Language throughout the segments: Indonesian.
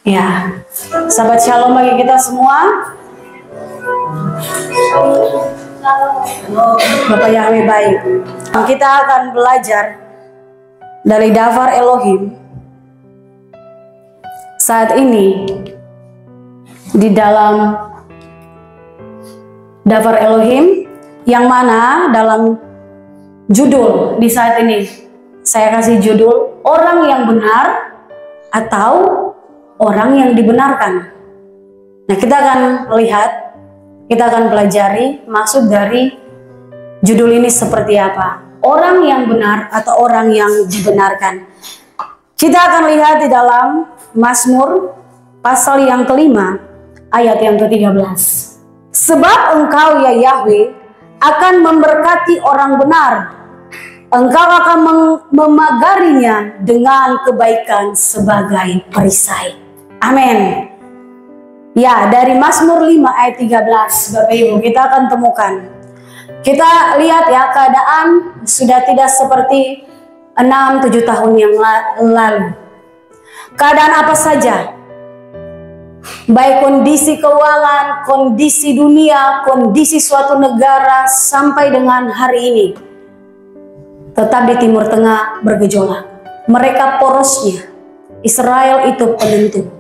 Ya, sahabat shalom bagi kita semua. Bapak Yahweh baik. Kita akan belajar dari Dafar Elohim. Saat ini di dalam Dafar Elohim, yang mana dalam judul di saat ini saya kasih judul orang yang benar atau orang yang dibenarkan. Nah, kita akan lihat, kita akan pelajari maksud dari judul ini seperti apa. Orang yang benar atau orang yang dibenarkan. Kita akan lihat di dalam Mazmur pasal yang kelima ayat yang ke-13. Sebab Engkau ya Yahweh akan memberkati orang benar. Engkau akan memagarinya dengan kebaikan sebagai perisai. Amin. Ya, dari Mazmur 5 ayat 13, Bapak Ibu, kita akan temukan. Kita lihat ya, keadaan sudah tidak seperti 6-7 tahun yang lalu. Keadaan apa saja? Baik kondisi keuangan, kondisi dunia, kondisi suatu negara sampai dengan hari ini. Tetap di Timur Tengah bergejolak. Mereka porosnya. Israel itu penentu.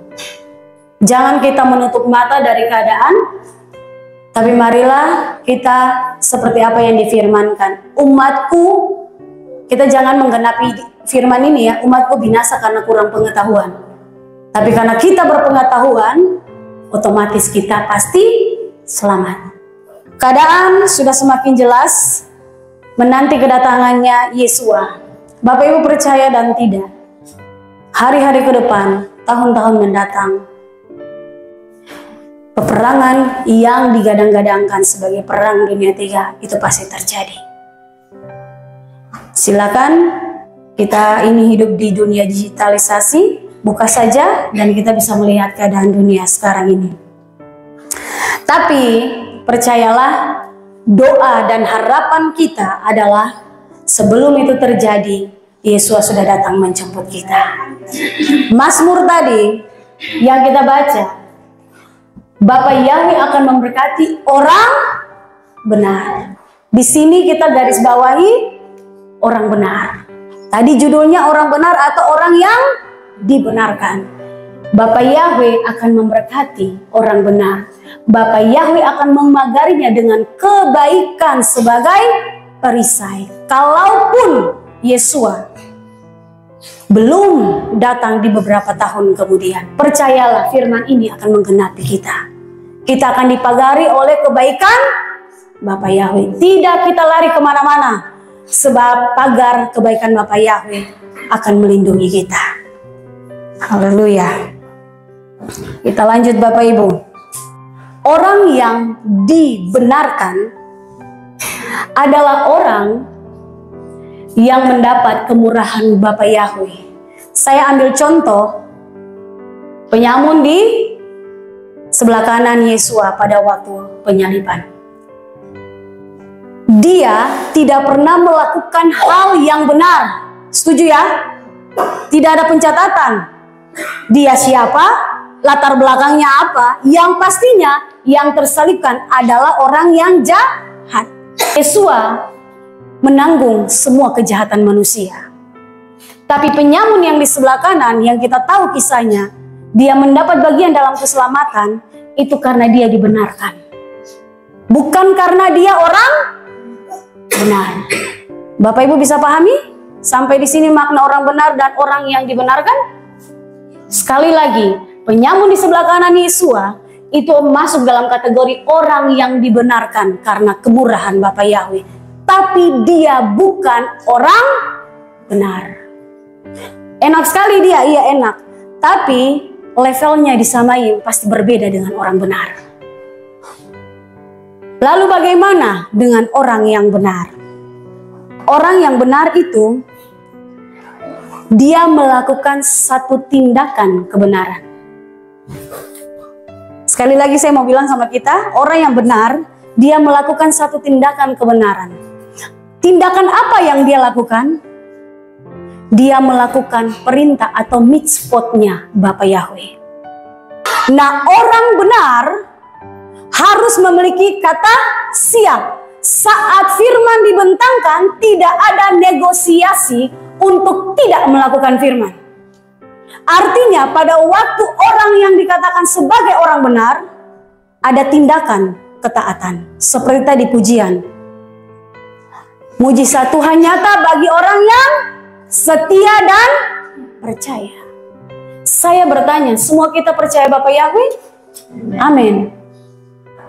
Jangan kita menutup mata dari keadaan, tapi marilah kita seperti apa yang difirmankan. Umatku, kita jangan menggenapi firman ini ya, umatku binasa karena kurang pengetahuan. Tapi karena kita berpengetahuan, otomatis kita pasti selamat. Keadaan sudah semakin jelas, menanti kedatangannya Yesua. Bapak Ibu percaya dan tidak, hari-hari ke depan, tahun-tahun mendatang, peperangan yang digadang-gadangkan sebagai perang dunia 3 itu pasti terjadi. Silakan, kita ini hidup di dunia digitalisasi, buka saja dan kita bisa melihat keadaan dunia sekarang ini. Tapi percayalah, doa dan harapan kita adalah sebelum itu terjadi, Yesus sudah datang menjemput kita. Mazmur tadi yang kita baca, Bapak Yahweh akan memberkati orang benar. Di sini kita garis bawahi orang benar. Tadi judulnya orang benar atau orang yang dibenarkan. Bapak Yahweh akan memberkati orang benar. Bapak Yahweh akan memagarinya dengan kebaikan sebagai perisai. Kalaupun Yesua belum datang di beberapa tahun kemudian, percayalah firman ini akan menggenapi kita. Kita akan dipagari oleh kebaikan Bapak Yahweh. Tidak kita lari kemana-mana, sebab pagar kebaikan Bapak Yahweh akan melindungi kita. Haleluya. Kita lanjut Bapak Ibu. Orang yang dibenarkan adalah orang yang mendapat kemurahan Bapak Yahweh. Saya ambil contoh penyamun di sebelah kanan Yesua pada waktu penyaliban. Dia tidak pernah melakukan hal yang benar. Setuju ya? Tidak ada pencatatan. Dia siapa? Latar belakangnya apa? Yang pastinya yang tersalibkan adalah orang yang jahat. Yesua menanggung semua kejahatan manusia. Tapi penyamun yang di sebelah kanan yang kita tahu kisahnya, dia mendapat bagian dalam keselamatan itu karena dia dibenarkan. Bukan karena dia orang benar. Bapak Ibu bisa pahami? Sampai di sini makna orang benar dan orang yang dibenarkan? Sekali lagi, penyamun di sebelah kanan Yesua itu masuk dalam kategori orang yang dibenarkan karena kemurahan Bapak Yahweh. Tapi dia bukan orang benar. Enak sekali dia, iya enak. Tapi levelnya disamai pasti berbeda dengan orang benar. Lalu bagaimana dengan orang yang benar? Orang yang benar itu dia melakukan satu tindakan kebenaran. Sekali lagi saya mau bilang sama kita, orang yang benar, dia melakukan satu tindakan kebenaran. Tindakan apa yang dia lakukan? Dia melakukan perintah atau mitzvotnya Bapak Yahweh. Nah, orang benar harus memiliki kata siap. Saat firman dibentangkan, tidak ada negosiasi untuk tidak melakukan firman. Artinya pada waktu orang yang dikatakan sebagai orang benar, ada tindakan ketaatan. Seperti tadi pujian. Mujizat Tuhan nyata bagi orang yang setia dan percaya. Saya bertanya, semua kita percaya Bapak Yahweh? Amin.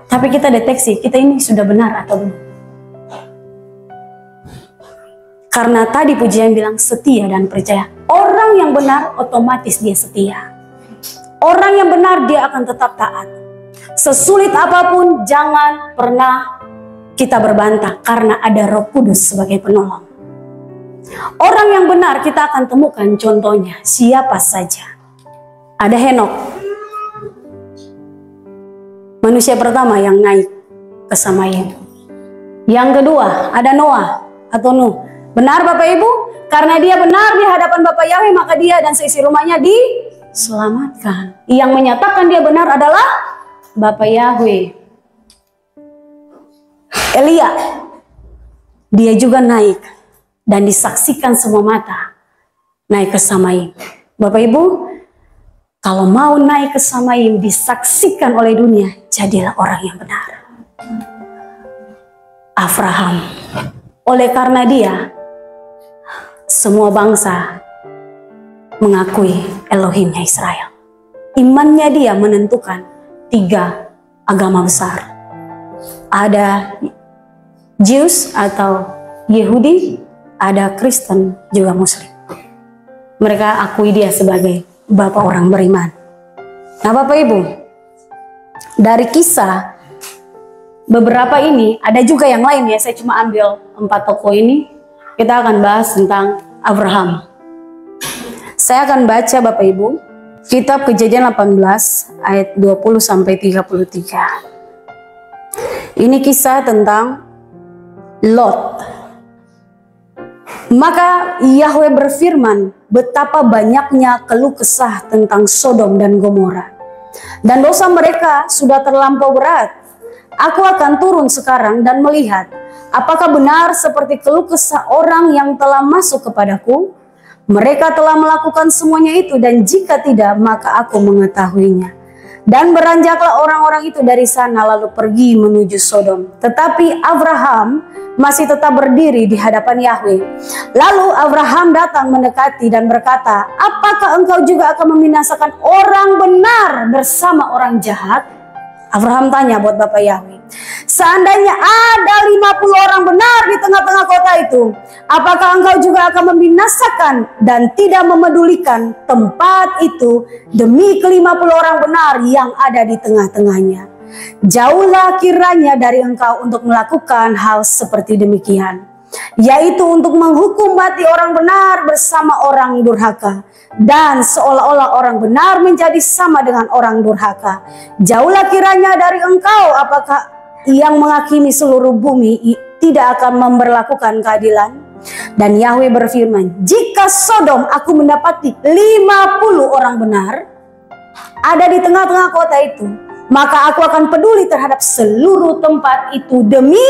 Tapi kita deteksi, kita ini sudah benar atau belum? Karena tadi pujian bilang setia dan percaya. Orang yang benar otomatis dia setia. Orang yang benar dia akan tetap taat. Sesulit apapun jangan pernah kita berbantah karena ada Roh Kudus sebagai penolong. Orang yang benar kita akan temukan contohnya siapa saja. Ada Henok, manusia pertama yang naik ke Samayim. Yang kedua ada Noah atau Nuh. Benar Bapak Ibu? Karena dia benar di hadapan Bapak Yahweh, maka dia dan seisi rumahnya diselamatkan. Yang menyatakan dia benar adalah Bapak Yahweh. Elia, dia juga naik dan disaksikan semua mata naik ke Samayim. Bapak Ibu, kalau mau naik ke Samayim disaksikan oleh dunia, jadilah orang yang benar. Abraham, oleh karena dia semua bangsa mengakui Elohimnya Israel. Imannya dia menentukan 3 agama besar. Ada Jews atau Yahudi, ada Kristen juga Muslim. Mereka akui dia sebagai bapak orang beriman. Nah Bapak Ibu, dari kisah beberapa ini, ada juga yang lain ya, saya cuma ambil 4 tokoh ini. Kita akan bahas tentang Abraham. Saya akan baca Bapak Ibu, kitab Kejadian 18 ayat 20 sampai 33. Ini kisah tentang Lot. Maka Yahweh berfirman, betapa banyaknya keluh kesah tentang Sodom dan Gomora, dan dosa mereka sudah terlampau berat. Aku akan turun sekarang dan melihat apakah benar seperti keluh kesah orang yang telah masuk kepadaku. Mereka telah melakukan semuanya itu, dan jika tidak maka aku mengetahuinya. Dan beranjaklah orang-orang itu dari sana lalu pergi menuju Sodom. Tetapi Abraham masih tetap berdiri di hadapan Yahweh. Lalu Abraham datang mendekati dan berkata, apakah engkau juga akan membinasakan orang benar bersama orang jahat? Abraham tanya buat Bapak Yahweh, seandainya ada 50 orang benar di tengah-tengah kota itu, apakah engkau juga akan membinasakan dan tidak memedulikan tempat itu demi ke-50 orang benar yang ada di tengah-tengahnya? Jauhlah kiranya dari engkau untuk melakukan hal seperti demikian, yaitu untuk menghukum mati orang benar bersama orang durhaka, dan seolah-olah orang benar menjadi sama dengan orang durhaka. Jauhlah kiranya dari engkau, apakah yang menghakimi seluruh bumi tidak akan memberlakukan keadilan? Dan Yahweh berfirman, jika Sodom aku mendapati 50 orang benar ada di tengah-tengah kota itu, maka aku akan peduli terhadap seluruh tempat itu demi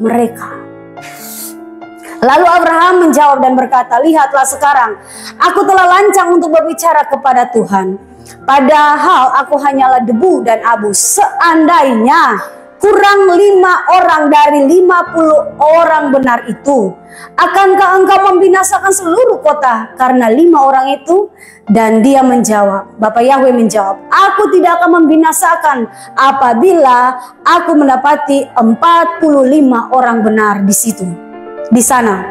mereka. Lalu Abraham menjawab dan berkata, lihatlah sekarang, aku telah lancang untuk berbicara kepada Tuhan. Padahal aku hanyalah debu dan abu. Seandainya kurang 5 orang dari 50 orang benar itu, akankah engkau membinasakan seluruh kota karena 5 orang itu? Dan dia menjawab, Bapak Yahweh menjawab, aku tidak akan membinasakan apabila aku mendapati 45 orang benar di sana.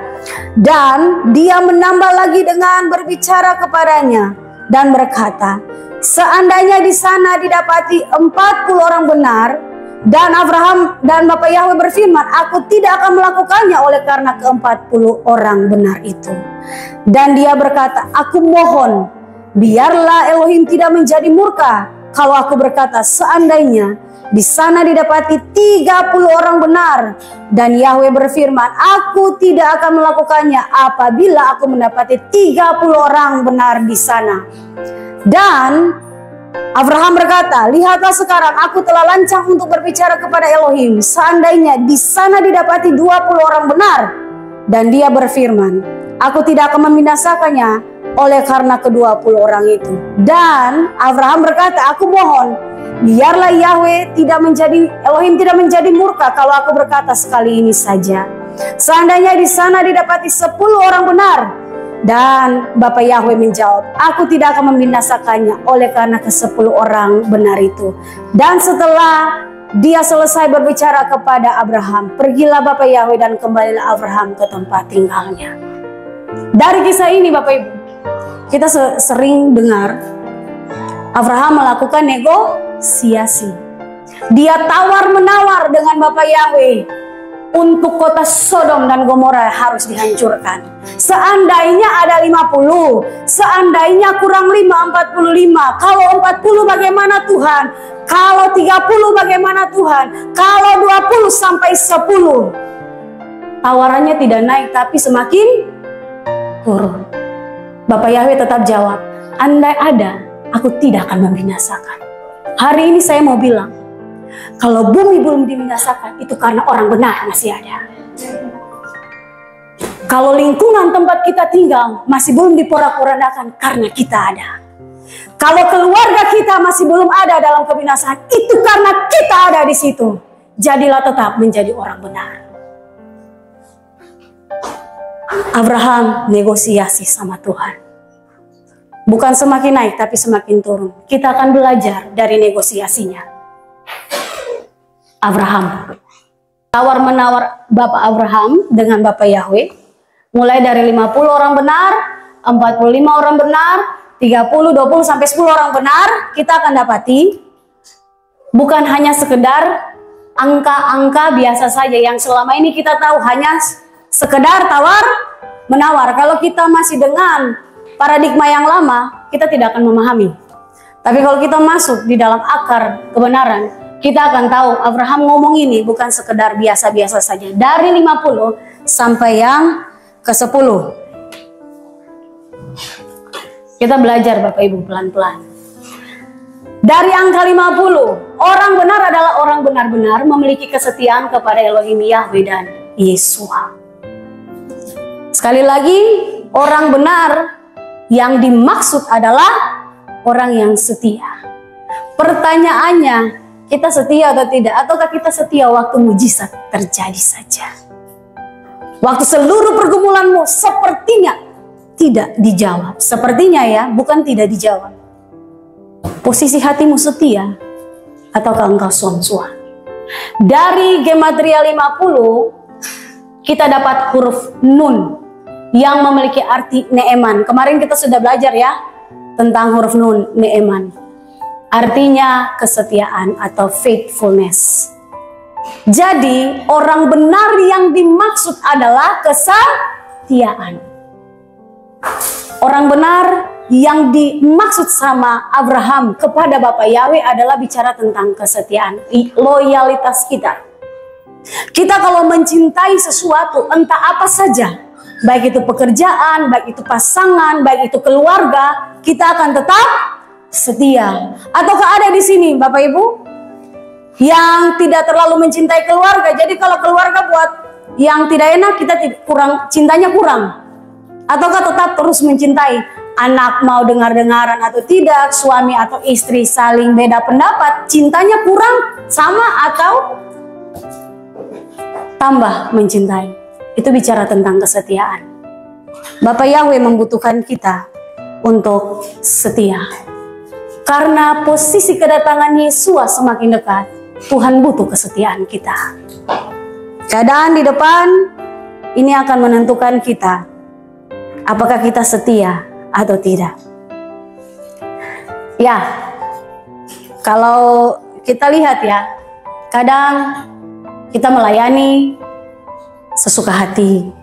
Dan dia menambah lagi dengan berbicara kepadanya dan berkata, seandainya di sana didapati 40 orang benar, dan Abraham dan Bapak Yahweh berfirman, aku tidak akan melakukannya oleh karena ke-40 orang benar itu. Dan dia berkata, aku mohon, biarlah Elohim tidak menjadi murka kalau aku berkata, seandainya di sana didapati 30 orang benar. Dan Yahweh berfirman, aku tidak akan melakukannya apabila aku mendapati 30 orang benar di sana. Dan Abraham berkata, lihatlah sekarang aku telah lancang untuk berbicara kepada Elohim. Seandainya di sana didapati 20 orang benar. Dan dia berfirman, aku tidak akan membinasakannya oleh karena ke-20 orang itu. Dan Abraham berkata, aku mohon, biarlah Elohim tidak menjadi murka kalau aku berkata sekali ini saja. Seandainya di sana didapati 10 orang benar. Dan Bapa Yahweh menjawab, aku tidak akan membinasakannya oleh karena ke-10 orang benar itu. Dan setelah dia selesai berbicara kepada Abraham, pergilah Bapa Yahweh dan kembalilah Abraham ke tempat tinggalnya. Dari kisah ini Bapak Ibu, kita sering dengar Abraham melakukan negosiasi. Dia tawar-menawar dengan Bapa Yahweh untuk kota Sodom dan Gomora harus dihancurkan. Seandainya ada 50, seandainya kurang 5, 45. Kalau 40 bagaimana Tuhan? Kalau 30 bagaimana Tuhan? Kalau 20 sampai 10. Tawarannya tidak naik tapi semakin turun. Bapak Yahweh tetap jawab, andai ada, aku tidak akan membinasakan. Hari ini saya mau bilang, kalau bumi belum dibinasakan, itu karena orang benar masih ada. Kalau lingkungan tempat kita tinggal masih belum diporak-porandakan, karena kita ada. Kalau keluarga kita masih belum ada dalam kebinasaan, itu karena kita ada di situ. Jadilah tetap menjadi orang benar. Abraham negosiasi sama Tuhan. Bukan semakin naik, tapi semakin turun. Kita akan belajar dari negosiasinya. Abraham tawar-menawar Bapak Abraham dengan Bapak Yahweh, mulai dari 50 orang benar, 45 orang benar, 30, 20 sampai 10 orang benar. Kita akan dapati bukan hanya sekedar angka-angka biasa saja yang selama ini kita tahu hanya sekedar tawar-menawar. Kalau kita masih dengan paradigma yang lama, kita tidak akan memahami. Tapi kalau kita masuk di dalam akar kebenaran, kita akan tahu Abraham ngomong ini bukan sekedar biasa-biasa saja. Dari 50 sampai yang ke-10. Kita belajar Bapak Ibu pelan-pelan. Dari angka 50, orang benar adalah orang benar-benar memiliki kesetiaan kepada Elohim Yahweh dan Yesua. Sekali lagi, orang benar yang dimaksud adalah orang yang setia. Pertanyaannya, kita setia atau tidak? Ataukah kita setia waktu mujizat terjadi saja? Waktu seluruh pergumulanmu sepertinya tidak dijawab. Sepertinya ya, bukan tidak dijawab. Posisi hatimu setia ataukah engkau suam-suam? Dari gematria 50, kita dapat huruf Nun yang memiliki arti Neeman. Kemarin kita sudah belajar ya tentang huruf Nun, Neeman. Artinya kesetiaan atau faithfulness. Jadi orang benar yang dimaksud adalah kesetiaan. Orang benar yang dimaksud sama Abraham kepada Bapa Yahweh adalah bicara tentang kesetiaan, loyalitas kita. Kita kalau mencintai sesuatu, entah apa saja, baik itu pekerjaan, baik itu pasangan, baik itu keluarga, kita akan tetap setia. Ataukah ada di sini Bapak Ibu yang tidak terlalu mencintai keluarga? Jadi kalau keluarga buat yang tidak enak, kita cintanya kurang. Ataukah tetap terus mencintai? Anak mau dengar-dengaran atau tidak, suami atau istri saling beda pendapat, cintanya kurang, sama atau tambah mencintai? Itu bicara tentang kesetiaan. Bapak Yahweh membutuhkan kita untuk setia. Karena posisi kedatangan Yesus semakin dekat, Tuhan butuh kesetiaan kita. Keadaan di depan ini akan menentukan kita, apakah kita setia atau tidak. Ya, kalau kita lihat ya, kadang kita melayani sesuka hati.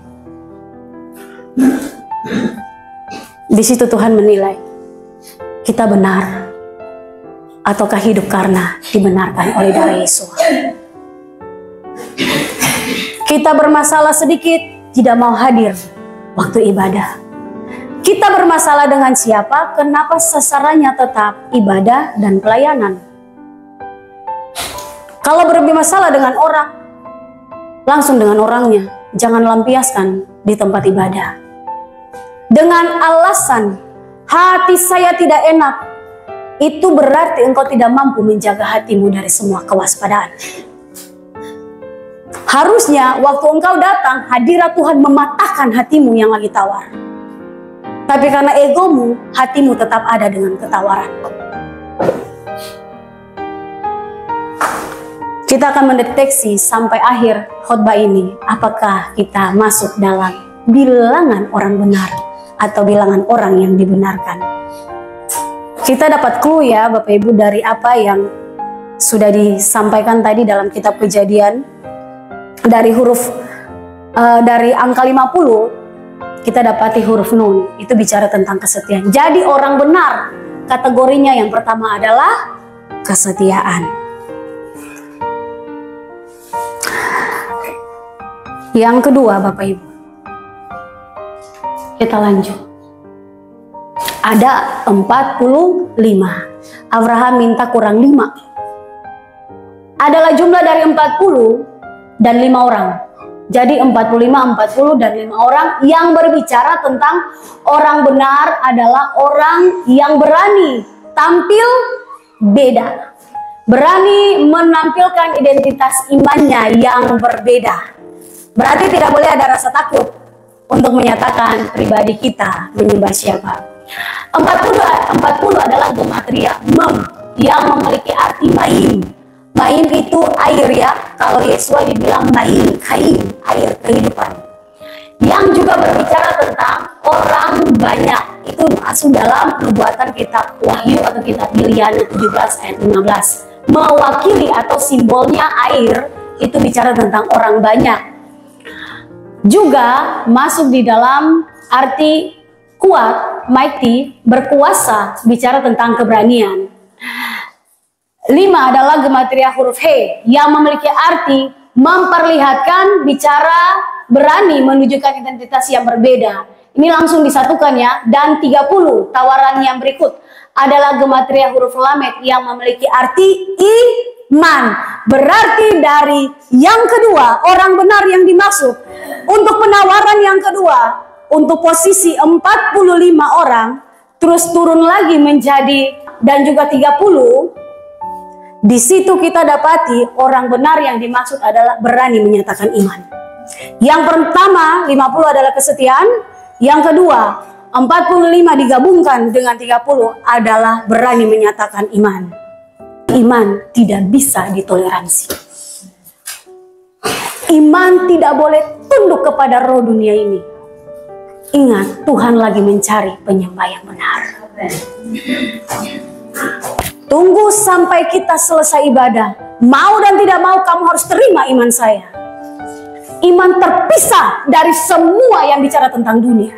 Di situ Tuhan menilai kita benar ataukah hidup karena dibenarkan oleh darah Yesus. Kita bermasalah sedikit, tidak mau hadir waktu ibadah. Kita bermasalah dengan siapa? Kenapa sasarannya tetap ibadah dan pelayanan? Kalau bermasalah dengan orang, langsung dengan orangnya. Jangan lampiaskan di tempat ibadah. Dengan alasan, hati saya tidak enak, itu berarti engkau tidak mampu menjaga hatimu dari semua kewaspadaan. Harusnya waktu engkau datang, hadirat Tuhan mematahkan hatimu yang lagi tawar. Tapi karena egomu, hatimu tetap ada dengan ketawaran. Kita akan mendeteksi sampai akhir khotbah ini, apakah kita masuk dalam bilangan orang benar atau bilangan orang yang dibenarkan. Kita dapat clue ya Bapak Ibu dari apa yang sudah disampaikan tadi dalam kitab Kejadian. Dari dari angka 50, kita dapati huruf nun, itu bicara tentang kesetiaan. Jadi orang benar, kategorinya yang pertama adalah kesetiaan. Yang kedua Bapak Ibu, kita lanjut. Ada 45. Abraham minta kurang 5. Adalah jumlah dari 40 dan 5 orang. Jadi 45, 40, dan 5 orang yang berbicara tentang orang benar adalah orang yang berani tampil beda. Berani menampilkan identitas imannya yang berbeda. Berarti tidak boleh ada rasa takut untuk menyatakan pribadi kita menyembah siapa. 40 adalah gematria, mem, yang memiliki arti maim. Maim itu air ya, kalau Yesua dibilang maim, kain, air kehidupan. Yang juga berbicara tentang orang banyak, itu masuk dalam nubuatan kitab Wahyu atau kitab Bilyana 17 ayat 15. Mewakili atau simbolnya air, itu bicara tentang orang banyak. Juga masuk di dalam arti kuat, mighty, berkuasa, bicara tentang keberanian. 5 adalah gematria huruf He yang memiliki arti memperlihatkan, bicara, berani menunjukkan identitas yang berbeda. Ini langsung disatukan ya. Dan 30 tawaran yang berikut adalah gematria huruf Lamed yang memiliki arti iman. Berarti dari yang kedua, orang benar yang dimaksud. Untuk penawaran yang kedua, untuk posisi 45 orang, terus turun lagi menjadi dan juga 30. Di situ kita dapati orang benar yang dimaksud adalah berani menyatakan iman. Yang pertama 50 adalah kesetiaan. Yang kedua 45 digabungkan dengan 30 adalah berani menyatakan iman. Iman tidak bisa ditoleransi. Iman tidak boleh tunduk kepada roh dunia ini. Ingat, Tuhan lagi mencari penyembah yang benar. Tunggu sampai kita selesai ibadah. Mau dan tidak mau, kamu harus terima iman saya. Iman terpisah dari semua yang bicara tentang dunia.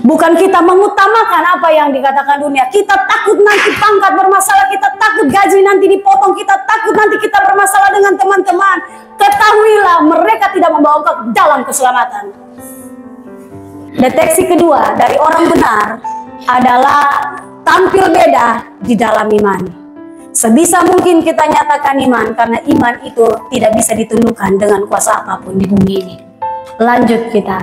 Bukan kita mengutamakan apa yang dikatakan dunia. Kita takut nanti pangkat bermasalah, kita takut gaji nanti dipotong, kita takut nanti kita bermasalah dengan teman-teman. Ketahuilah, mereka tidak membawa engkau dalam keselamatan. Deteksi kedua dari orang benar adalah tampil beda di dalam iman. Sebisa mungkin kita nyatakan iman, karena iman itu tidak bisa ditundukkan dengan kuasa apapun di bumi ini. Lanjut kita.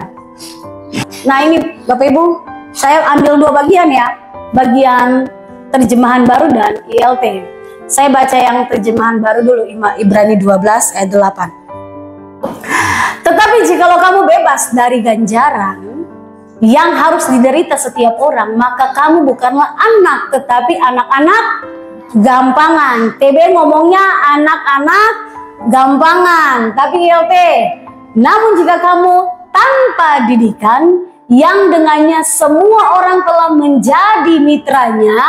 Nah ini Bapak Ibu, saya ambil 2 bagian ya. Bagian terjemahan baru dan ILT. Saya baca yang terjemahan baru dulu, Ibrani 12 ayat 8. Tetapi jikalau kamu bebas dari ganjaran yang harus diderita setiap orang, maka kamu bukanlah anak, tetapi anak-anak gampangan. TB ngomongnya anak-anak gampangan, tapi ILT. Namun jika kamu tanpa didikan, yang dengannya semua orang telah menjadi mitranya,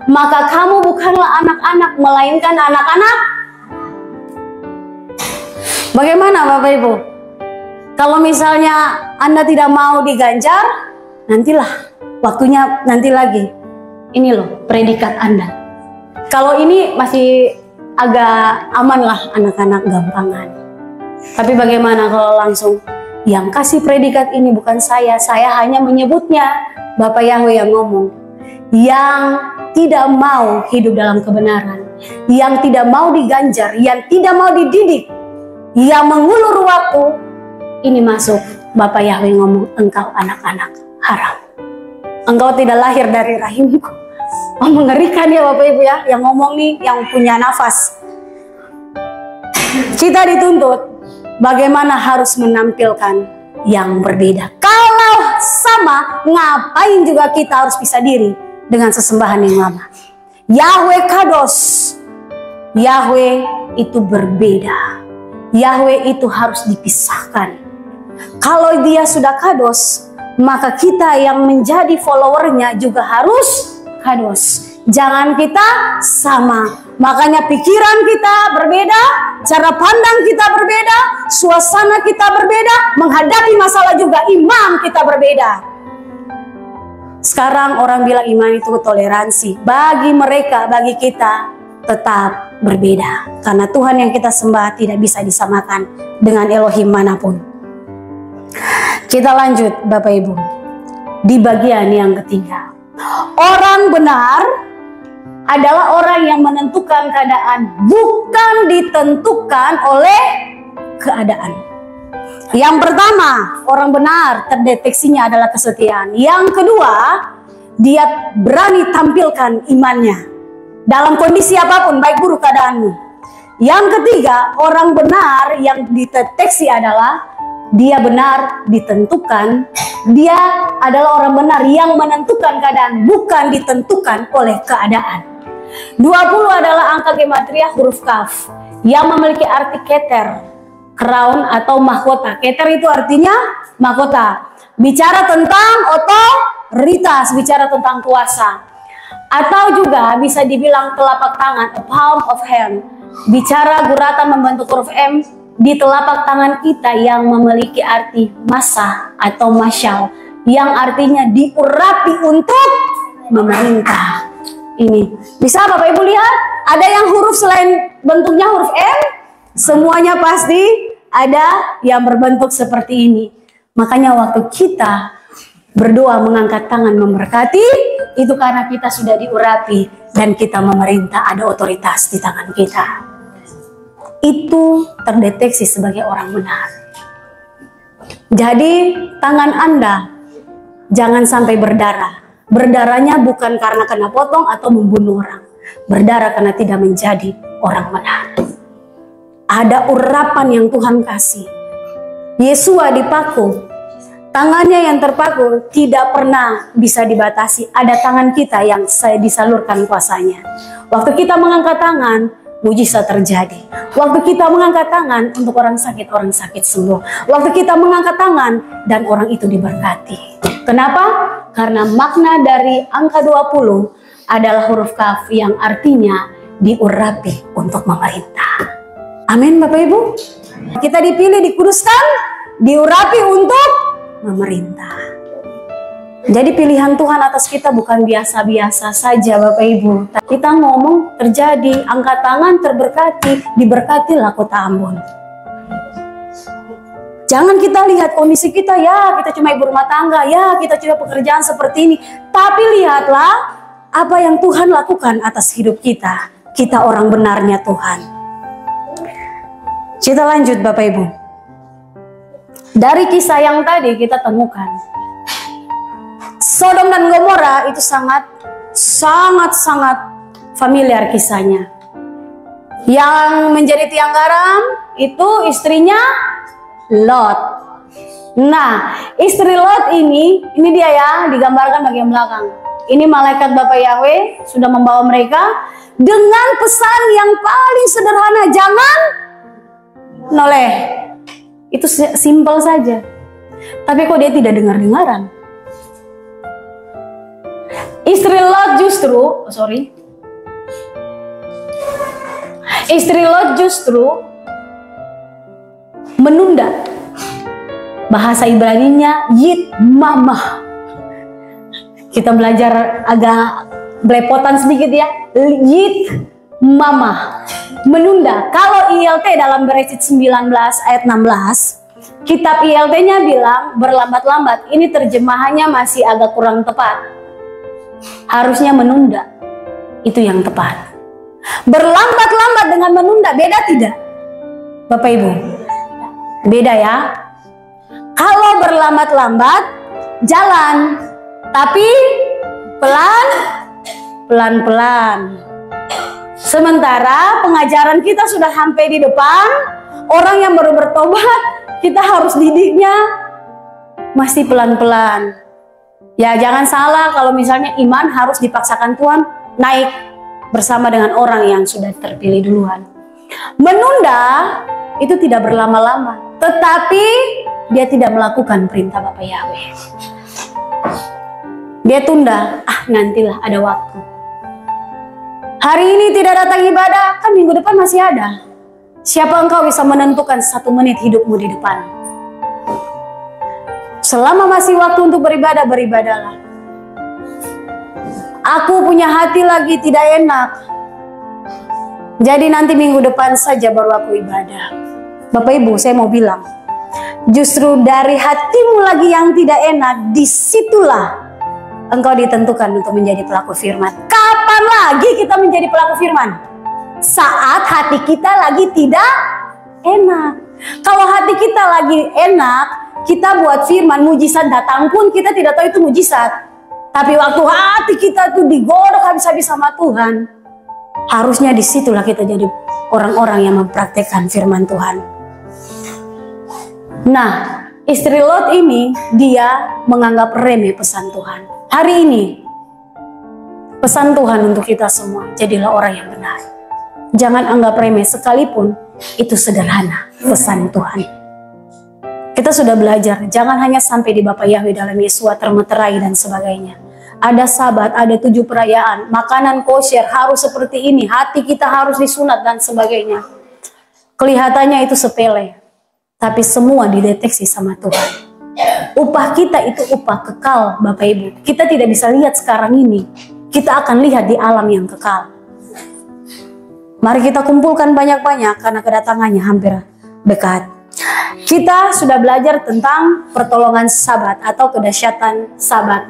maka kamu bukanlah anak-anak, melainkan anak-anak. Bagaimana Bapak Ibu? Kalau misalnya Anda tidak mau diganjar, nantilah, waktunya nanti lagi. Ini loh predikat Anda. Kalau ini masih agak aman lah, anak-anak gampangan. Tapi bagaimana kalau langsung Yang kasih predikat ini bukan saya hanya menyebutnya. Bapak Yahweh yang ngomong. Yang tidak mau hidup dalam kebenaran, yang tidak mau diganjar, yang tidak mau dididik, yang mengulur waktu, ini masuk. Bapak Yahweh ngomong, engkau anak-anak haram. Engkau tidak lahir dari rahimku. Oh, mengerikan ya Bapak Ibu ya, yang ngomong nih, yang punya nafas. Kita dituntut bagaimana harus menampilkan yang berbeda. Kalau sama, ngapain juga kita harus pisah diri dengan sesembahan yang lama. Yahweh Kados, Yahweh itu berbeda. Yahweh itu harus dipisahkan. Kalau dia sudah Kados, maka kita yang menjadi followernya juga harus Kados. Jangan kita sama. Makanya pikiran kita berbeda, cara pandang kita berbeda, suasana kita berbeda, menghadapi masalah juga iman kita berbeda. Sekarang orang bilang iman itu toleransi. Bagi mereka, bagi kita tetap berbeda. Karena Tuhan yang kita sembah tidak bisa disamakan dengan Elohim manapun. Kita lanjut Bapak Ibu. Di bagian yang ketiga. Orang benar adalah orang yang menentukan keadaan, bukan ditentukan oleh keadaan. Yang pertama, orang benar terdeteksinya adalah kesetiaan. Yang kedua, dia berani tampilkan imannya dalam kondisi apapun, baik buruk keadaanmu. Yang ketiga, orang benar yang dideteksi adalah dia benar ditentukan. Dia adalah orang benar yang menentukan keadaan, bukan ditentukan oleh keadaan. 20 adalah angka gematria huruf kaf yang memiliki arti keter, crown atau mahkota. Keter itu artinya mahkota. Bicara tentang otoritas, bicara tentang kuasa. Atau juga bisa dibilang telapak tangan, a palm of hand. Bicara guratan membentuk huruf M di telapak tangan kita yang memiliki arti masa atau masyal, yang artinya diurapi untuk memerintah. Ini bisa Bapak Ibu lihat, ada yang huruf selain bentuknya huruf M, semuanya pasti ada yang berbentuk seperti ini. Makanya waktu kita berdoa mengangkat tangan memberkati, itu karena kita sudah diurapi dan kita memerintah, ada otoritas di tangan kita. Itu terdeteksi sebagai orang benar. Jadi tangan Anda jangan sampai berdarah. Berdarahnya bukan karena kena potong atau membunuh orang. Berdarah karena tidak menjadi orang benar. Ada urapan yang Tuhan kasih. Yesua dipaku. Tangannya yang terpaku tidak pernah bisa dibatasi. Ada tangan kita yang disalurkan kuasanya. Waktu kita mengangkat tangan, mujizat terjadi. Waktu kita mengangkat tangan untuk orang sakit sembuh. Waktu kita mengangkat tangan dan orang itu diberkati. Kenapa? Karena makna dari angka 20 adalah huruf kaf yang artinya diurapi untuk memerintah. Amin Bapak Ibu. Kita dipilih, dikuduskan, diurapi untuk memerintah. Jadi pilihan Tuhan atas kita bukan biasa-biasa saja Bapak Ibu. Kita ngomong terjadi, angkat tangan terberkati, diberkatilah kota Ambon. Jangan kita lihat kondisi kita, ya kita cuma ibu rumah tangga, ya kita cuma pekerjaan seperti ini. Tapi lihatlah apa yang Tuhan lakukan atas hidup kita. Kita orang benarnya Tuhan. Kita lanjut Bapak Ibu. Dari kisah yang tadi kita temukan, Sodom dan Gomora itu sangat familiar kisahnya. Yang menjadi tiang garam itu istrinya Lot. Nah, istri Lot ini dia ya, digambarkan bagian belakang. Ini malaikat Bapak Yahweh sudah membawa mereka dengan pesan yang paling sederhana, jangan noleh. Itu simpel saja. Tapi kok dia tidak dengar-dengaran? Istri Lot justru menunda. Bahasa Ibraninya yit mamah. Kita belajar agak belepotan sedikit ya. Yit mamah, menunda. Kalau ILT dalam Beresit 19 ayat 16, Kitab ILT-nya bilang berlambat-lambat. Ini terjemahannya masih agak kurang tepat. Harusnya menunda. Itu yang tepat. Berlambat-lambat dengan menunda, beda tidak? Bapak Ibu, beda ya. Kalau berlambat-lambat, jalan. Tapi pelan-pelan. Sementara pengajaran kita sudah sampai di depan, orang yang baru bertobat, kita harus didiknya masih pelan-pelan. Ya jangan salah kalau misalnya iman harus dipaksakan Tuhan naik bersama dengan orang yang sudah terpilih duluan. Menunda itu tidak berlama-lama, tetapi dia tidak melakukan perintah Bapak Yahweh. Dia tunda, nantilah ada waktu. Hari ini tidak datang ibadah, kan minggu depan masih ada. Siapa engkau bisa menentukan 1 menit hidupmu di depan? Selama masih waktu untuk beribadah, beribadahlah. Aku punya hati lagi tidak enak. Jadi nanti minggu depan saja baru aku ibadah. Bapak Ibu, saya mau bilang, justru dari hatimu lagi yang tidak enak, disitulah engkau ditentukan untuk menjadi pelaku firman. Kapan lagi kita menjadi pelaku firman? Saat hati kita lagi tidak enak. Kalau hati kita lagi enak, kita buat firman, mujizat datang pun kita tidak tahu itu mujizat. Tapi waktu hati kita tuh digodok habis-habis sama Tuhan, harusnya disitulah kita jadi orang-orang yang mempraktekkan firman Tuhan. Nah, istri Lot ini, dia menganggap remeh pesan Tuhan. Hari ini, pesan Tuhan untuk kita semua, jadilah orang yang benar. Jangan anggap remeh sekalipun itu sederhana pesan Tuhan. Kita sudah belajar, jangan hanya sampai di Bapak Yahweh dalam Yesua termeterai dan sebagainya. Ada Sabat, ada 7 perayaan, makanan kosher harus seperti ini, hati kita harus disunat dan sebagainya. Kelihatannya itu sepele, tapi semua dideteksi sama Tuhan. Upah kita itu upah kekal, Bapak Ibu. Kita tidak bisa lihat sekarang ini, kita akan lihat di alam yang kekal. Mari kita kumpulkan banyak-banyak karena kedatangannya hampir dekat. Kita sudah belajar tentang pertolongan Sabat atau kedahsyatan Sabat.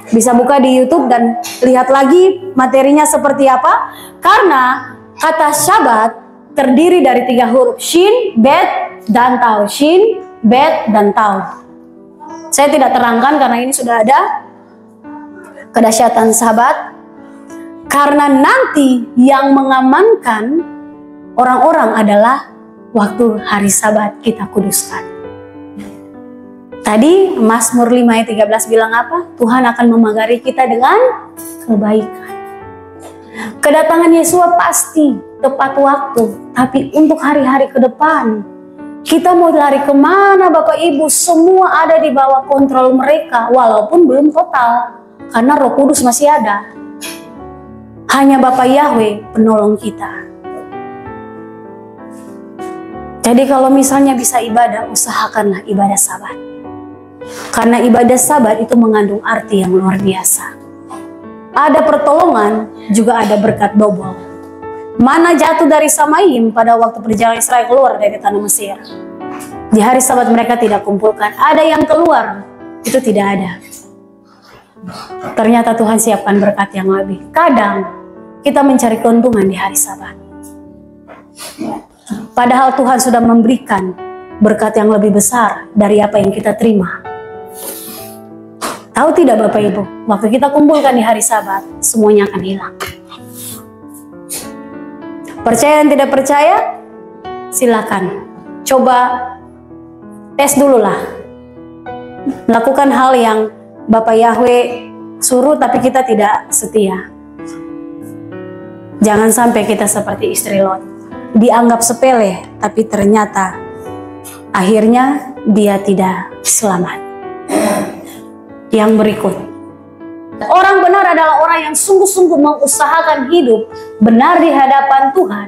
Bisa buka di YouTube dan lihat lagi materinya seperti apa. Karena kata Sabat terdiri dari 3 huruf, Shin, Bet, dan Tau. Shin, Bet, dan Tau. Saya tidak terangkan karena ini sudah ada kedahsyatan Sabat. Karena nanti yang mengamankan orang-orang adalah waktu hari Sabat kita kuduskan. Tadi Mazmur 5 ayat 13 bilang apa? Tuhan akan memagari kita dengan kebaikan. Kedatangan Yesua pasti tepat waktu, tapi untuk hari-hari ke depan, kita mau lari kemana Bapak Ibu? Semua ada di bawah kontrol mereka, walaupun belum total, karena Roh Kudus masih ada. Hanya Bapak Yahweh penolong kita. Jadi kalau misalnya bisa ibadah, usahakanlah ibadah Sabat. Karena ibadah Sabat itu mengandung arti yang luar biasa. Ada pertolongan, juga ada berkat double. Mana jatuh dari Samaim pada waktu perjalanan Israel keluar dari tanah Mesir. Di hari Sabat mereka tidak kumpulkan. Ada yang keluar, itu tidak ada. Ternyata Tuhan siapkan berkat yang lebih. Kadang kita mencari keuntungan di hari Sabat. Padahal Tuhan sudah memberikan berkat yang lebih besar dari apa yang kita terima. Tahu tidak Bapak Ibu, waktu kita kumpulkan di hari Sabat, semuanya akan hilang. Percaya dan tidak percaya, silakan. Coba tes dulu lah. Melakukan hal yang Bapak Yahweh suruh tapi kita tidak setia. Jangan sampai kita seperti istri Lot. Dianggap sepele, tapi ternyata akhirnya dia tidak selamat. Yang berikut. Orang benar adalah orang yang sungguh-sungguh mengusahakan hidup benar di hadapan Tuhan.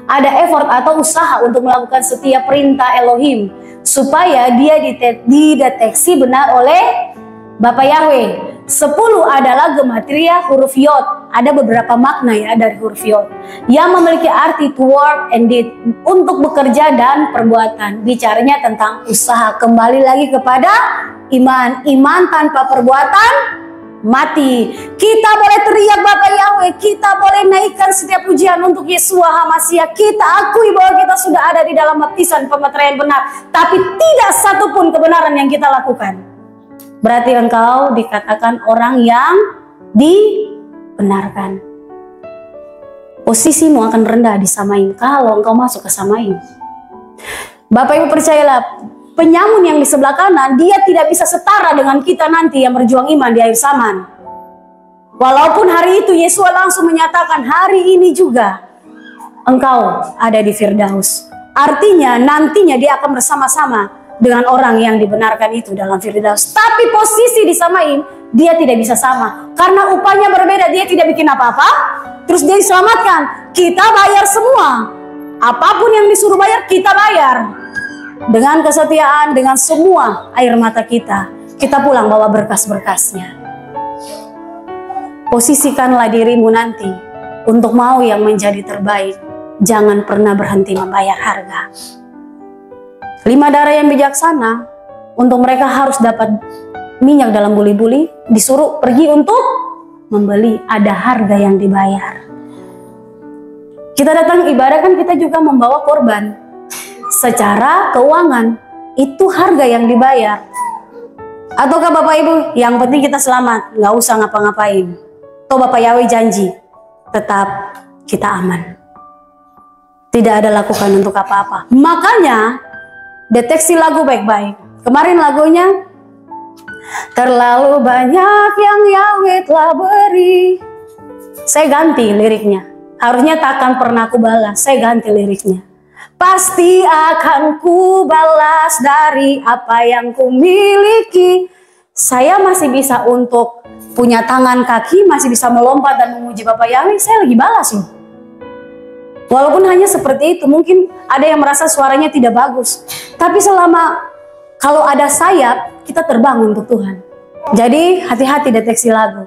Ada effort atau usaha untuk melakukan setiap perintah Elohim supaya dia dideteksi benar oleh Bapak Yahweh. 10 adalah gematria huruf yod. Ada beberapa makna ya dari huruf yod yang memiliki arti to work and deed, untuk bekerja dan perbuatan. Bicaranya tentang usaha. Kembali lagi kepada iman. Iman tanpa perbuatan mati. Kita boleh teriak Bapak Yahweh, kita boleh naikkan setiap pujian untuk Yeshua HaMasiah. Kita akui bahwa kita sudah ada di dalam baptisan pemeteraian benar, tapi tidak satupun kebenaran yang kita lakukan. Berarti engkau dikatakan orang yang dibenarkan. Posisimu akan rendah di Samaim kalau engkau masuk ke Samaim. Bapak Ibu percayalah, penyamun yang di sebelah kanan, dia tidak bisa setara dengan kita nanti yang berjuang iman di akhir zaman. Walaupun hari itu Yesus langsung menyatakan, hari ini juga engkau ada di Firdaus. Artinya nantinya dia akan bersama-sama dengan orang yang dibenarkan itu dalam Firdaus. Tapi posisi di Samaim dia tidak bisa sama, karena upahnya berbeda. Dia tidak bikin apa-apa, terus dia diselamatkan. Kita bayar semua, apapun yang disuruh bayar kita bayar dengan kesetiaan, dengan semua air mata kita. Kita pulang bawa berkas-berkasnya. Posisikanlah dirimu nanti untuk mau yang menjadi terbaik. Jangan pernah berhenti membayar harga. 5 darah yang bijaksana, untuk mereka harus dapat minyak dalam buli-buli, disuruh pergi untuk membeli, ada harga yang dibayar. Kita datang ibadah kan kita juga membawa korban. Secara keuangan, itu harga yang dibayar. Ataukah Bapak Ibu, yang penting kita selamat, nggak usah ngapa-ngapain. Toh Bapak Yahweh janji, tetap kita aman. Tidak ada lakukan untuk apa-apa. Makanya, deteksi lagu baik-baik. Kemarin lagunya, terlalu banyak yang Yahweh telah beri. Saya ganti liriknya. Harusnya takkan pernah ku balas. Saya ganti liriknya. Pasti akan ku balas dari apa yang ku miliki. Saya masih bisa untuk punya tangan kaki, masih bisa melompat dan memuji Bapak Yahweh. Saya lagi balas loh. Walaupun hanya seperti itu, mungkin ada yang merasa suaranya tidak bagus. Tapi selama kalau ada sayap, kita terbang untuk Tuhan. Jadi hati-hati deteksi lagu.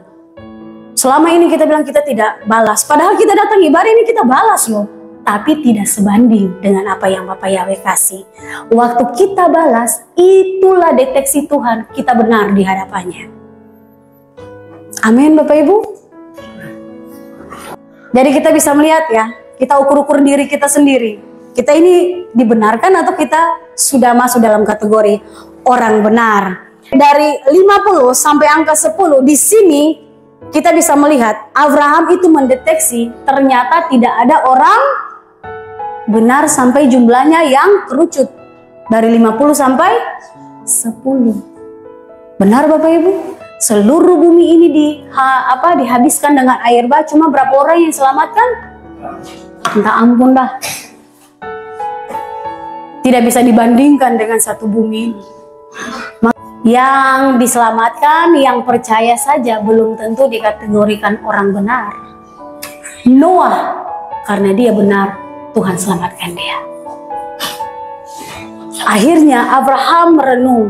Selama ini kita bilang kita tidak balas. Padahal kita datang ibadah ini kita balas loh. Tapi tidak sebanding dengan apa yang Bapak Yahweh kasih. Waktu kita balas, itulah deteksi Tuhan. Kita benar di hadapannya. Amin Bapak Ibu. Jadi kita bisa melihat ya. Kita ukur-ukur diri kita sendiri. Kita ini dibenarkan atau kita sudah masuk dalam kategori orang benar. Dari 50 sampai angka 10 di sini kita bisa melihat Abraham itu mendeteksi ternyata tidak ada orang benar sampai jumlahnya yang kerucut. Dari 50 sampai 10. Benar Bapak Ibu? Seluruh bumi ini dihabiskan dengan air bah. Cuma berapa orang yang selamatkan? Minta ampun dah. Tidak bisa dibandingkan dengan satu bumi. Yang diselamatkan, yang percaya saja belum tentu dikategorikan orang benar. Noah, karena dia benar, Tuhan selamatkan dia. Akhirnya Abraham merenung,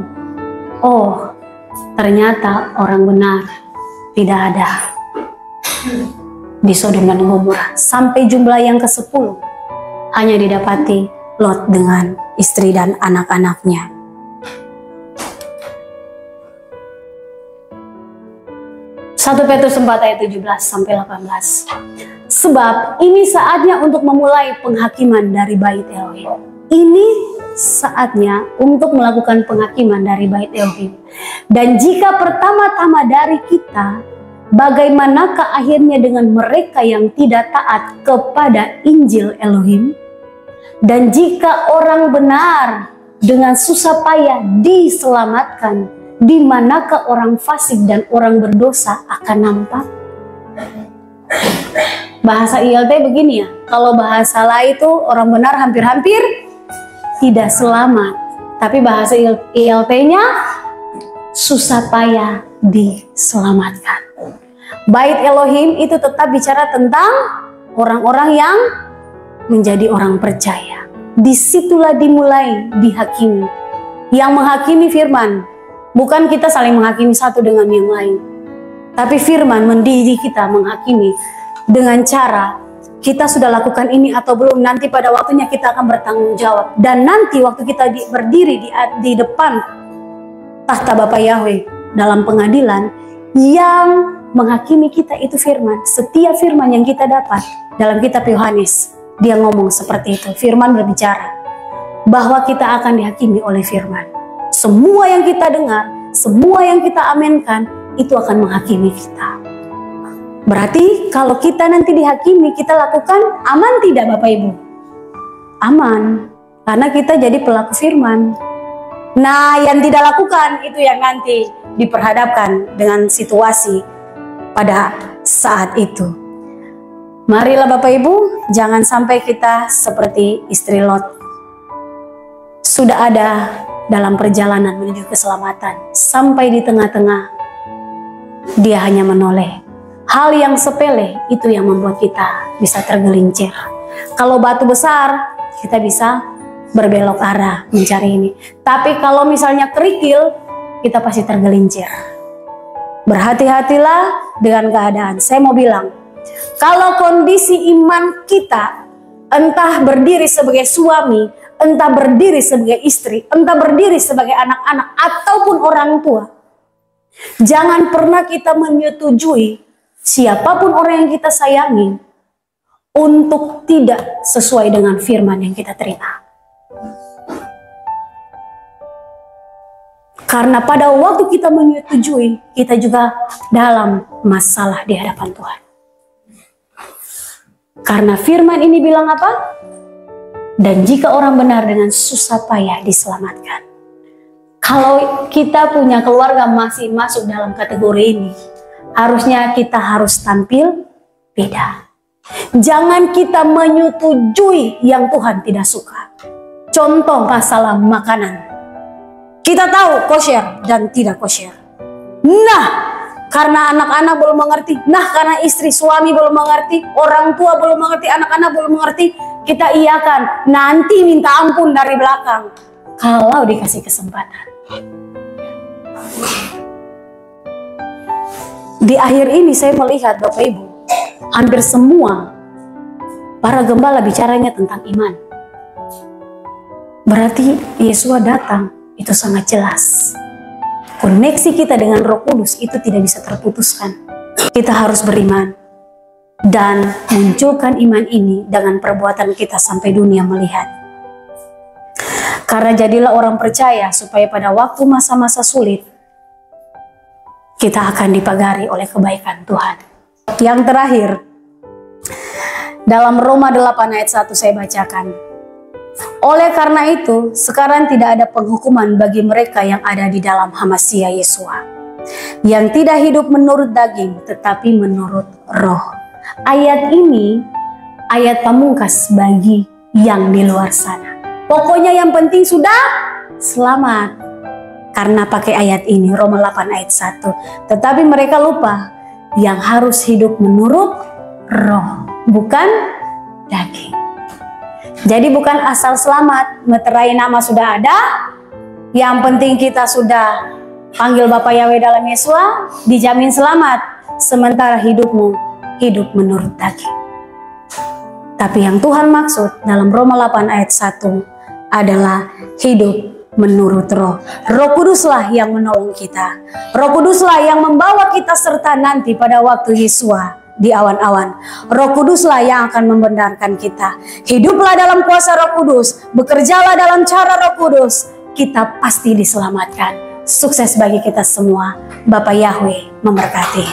oh ternyata orang benar tidak ada di Sodom dan Gomora. Sampai jumlah yang ke-10 hanya didapati Lot dengan istri dan anak-anaknya. Satu Petrus 4 ayat 17 sampai 18. Sebab ini saatnya untuk memulai penghakiman dari bait Elohim. Ini saatnya untuk melakukan penghakiman dari bait Elohim. Dan jika pertama-tama dari kita, bagaimanakah akhirnya dengan mereka yang tidak taat kepada Injil Elohim? Dan jika orang benar dengan susah payah diselamatkan, di manakah orang fasik dan orang berdosa akan nampak? Bahasa ILT begini ya, kalau bahasa lain itu orang benar hampir-hampir tidak selamat. Tapi bahasa ILT-nya susah payah diselamatkan. Bait Elohim itu tetap bicara tentang orang-orang yang menjadi orang percaya. Disitulah dimulai dihakimi. Yang menghakimi firman, bukan kita saling menghakimi satu dengan yang lain. Tapi firman mendidik kita, menghakimi dengan cara kita sudah lakukan ini atau belum. Nanti pada waktunya kita akan bertanggung jawab. Dan nanti waktu kita berdiri di depan tahta Bapa Yahweh dalam pengadilan, yang menghakimi kita itu firman. Setiap firman yang kita dapat dalam kitab Yohanes, dia ngomong seperti itu. Firman berbicara bahwa kita akan dihakimi oleh firman. Semua yang kita dengar, semua yang kita amenkan, itu akan menghakimi kita. Berarti kalau kita nanti dihakimi, kita lakukan aman tidak Bapak Ibu? Aman, karena kita jadi pelaku firman. Nah, yang tidak lakukan itu yang nanti diperhadapkan dengan situasi pada saat itu. Marilah Bapak Ibu, jangan sampai kita seperti istri Lot. Sudah ada dalam perjalanan menuju keselamatan, sampai di tengah-tengah dia hanya menoleh. Hal yang sepele itu yang membuat kita bisa tergelincir. Kalau batu besar, kita bisa berbelok arah mencari ini. Tapi kalau misalnya kerikil, kita pasti tergelincir. Berhati-hatilah dengan keadaan. Saya mau bilang, kalau kondisi iman kita, entah berdiri sebagai suami, entah berdiri sebagai istri, entah berdiri sebagai anak-anak, ataupun orang tua, jangan pernah kita menyetujui siapapun orang yang kita sayangi untuk tidak sesuai dengan firman yang kita terima. Karena pada waktu kita menyetujui, kita juga dalam masalah di hadapan Tuhan. Karena firman ini bilang apa? Dan jika orang benar dengan susah payah diselamatkan. Kalau kita punya keluarga masih masuk dalam kategori ini, harusnya kita harus tampil beda. Jangan kita menyetujui yang Tuhan tidak suka. Contoh masalah makanan. Kita tahu kosher dan tidak kosher. Nah, karena anak-anak belum mengerti, karena istri suami belum mengerti, orang tua belum mengerti, anak-anak belum mengerti, kita iakan, nanti minta ampun dari belakang. Kalau dikasih kesempatan. Di akhir ini saya melihat Bapak Ibu, hampir semua para gembala bicaranya tentang iman. Berarti Yesus datang, itu sangat jelas. Koneksi kita dengan Roh Kudus itu tidak bisa terputuskan. Kita harus beriman dan munculkan iman ini dengan perbuatan kita sampai dunia melihat. Karena jadilah orang percaya supaya pada waktu masa-masa sulit kita akan dipagari oleh kebaikan Tuhan. Yang terakhir, dalam Roma 8 ayat 1 saya bacakan. Oleh karena itu, sekarang tidak ada penghukuman bagi mereka yang ada di dalam Hamasiah Yesua, yang tidak hidup menurut daging, tetapi menurut roh. Ayat ini, ayat pamungkas bagi yang di luar sana. Pokoknya yang penting sudah selamat. Karena pakai ayat ini, Roma 8 ayat 1. Tetapi mereka lupa yang harus hidup menurut roh, bukan daging. Jadi bukan asal selamat, meterai nama sudah ada, yang penting kita sudah panggil Bapa Yahweh dalam Yesua, dijamin selamat, sementara hidupmu hidup menurut daging. Tapi yang Tuhan maksud dalam Roma 8 ayat 1 adalah hidup menurut roh. Roh Kuduslah yang menolong kita. Roh Kuduslah yang membawa kita serta nanti pada waktu Yesua di awan-awan. Roh Kuduslah yang akan membenarkan kita. Hiduplah dalam kuasa Roh Kudus, bekerjalah dalam cara Roh Kudus, kita pasti diselamatkan. Sukses bagi kita semua. Bapa Yahweh memberkati.